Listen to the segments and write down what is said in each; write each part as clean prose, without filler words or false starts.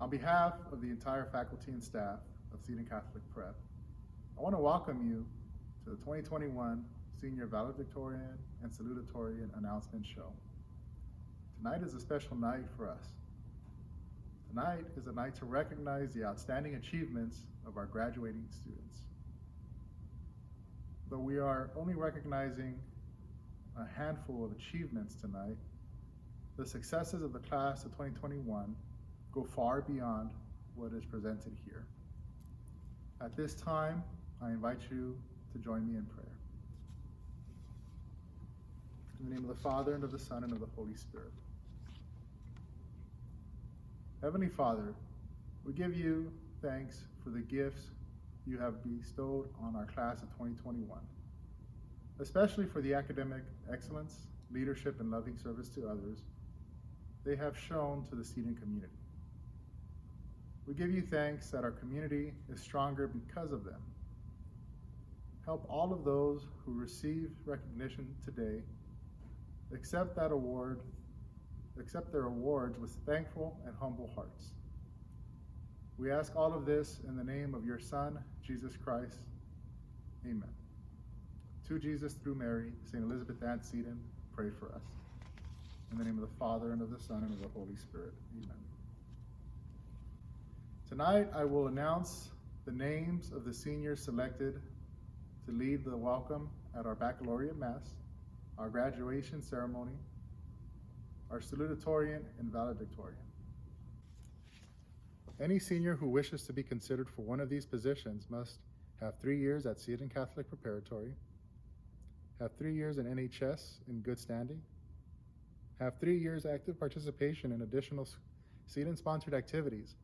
On behalf of the entire faculty and staff of Seton Catholic Prep, I want to welcome you to the 2021 Senior Valedictorian and Salutatorian Announcement Show. Tonight is a special night for us. Tonight is a night to recognize the outstanding achievements of our graduating students. Though we are only recognizing a handful of achievements tonight, the successes of the class of 2021 go far beyond what is presented here. At this time, I invite you to join me in prayer. In the name of the Father, and of the Son, and of the Holy Spirit. Heavenly Father, we give you thanks for the gifts you have bestowed on our class of 2021, especially for the academic excellence, leadership, and loving service to others they have shown to the Seton community. We give you thanks that our community is stronger because of them. Help all of those who receive recognition today accept their awards with thankful and humble hearts. We ask all of this in the name of your Son, Jesus Christ. Amen. To Jesus, through Mary, St. Elizabeth Ann Seton, pray for us. In the name of the Father, and of the Son, and of the Holy Spirit. Amen. Tonight, I will announce the names of the seniors selected to lead the welcome at our baccalaureate mass, our graduation ceremony, our salutatorian and valedictorian. Any senior who wishes to be considered for one of these positions must have 3 years at Seton Catholic Preparatory, have 3 years in NHS in good standing, have 3 years active participation in additional Seton-sponsored activities,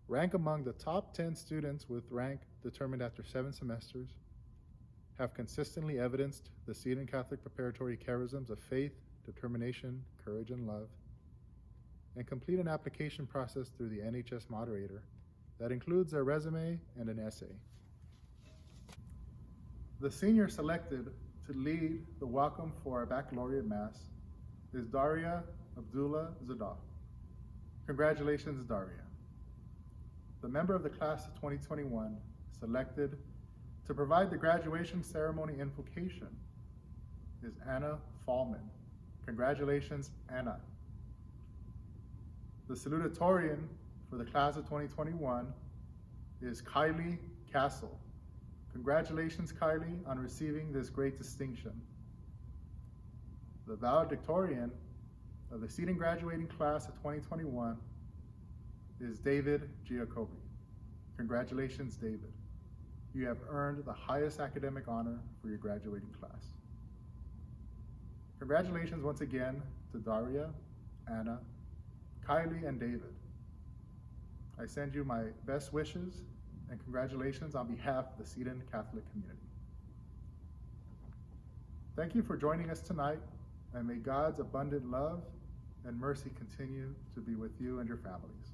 rank among the top 10 students with rank determined after 7 semesters, have consistently evidenced the Seton Catholic Preparatory charisms of faith, determination, courage, and love, and complete an application process through the NHS moderator that includes a resume and an essay. The senior selected to lead the welcome for our baccalaureate mass is Daria Abdullah Zadeh. Congratulations, Daria. The member of the class of 2021 selected to provide the graduation ceremony invocation is Anna Fallman. Congratulations, Anna. The salutatorian for the class of 2021 is Kylie Castle. Congratulations, Kylie, on receiving this great distinction. The valedictorian of the Seton graduating class of 2021 is David Giacobi. Congratulations, David. You have earned the highest academic honor for your graduating class. Congratulations once again to Daria, Anna, Kylie, and David. I send you my best wishes and congratulations on behalf of the Seton Catholic community. Thank you for joining us tonight, and may God's abundant love and mercy continue to be with you and your families.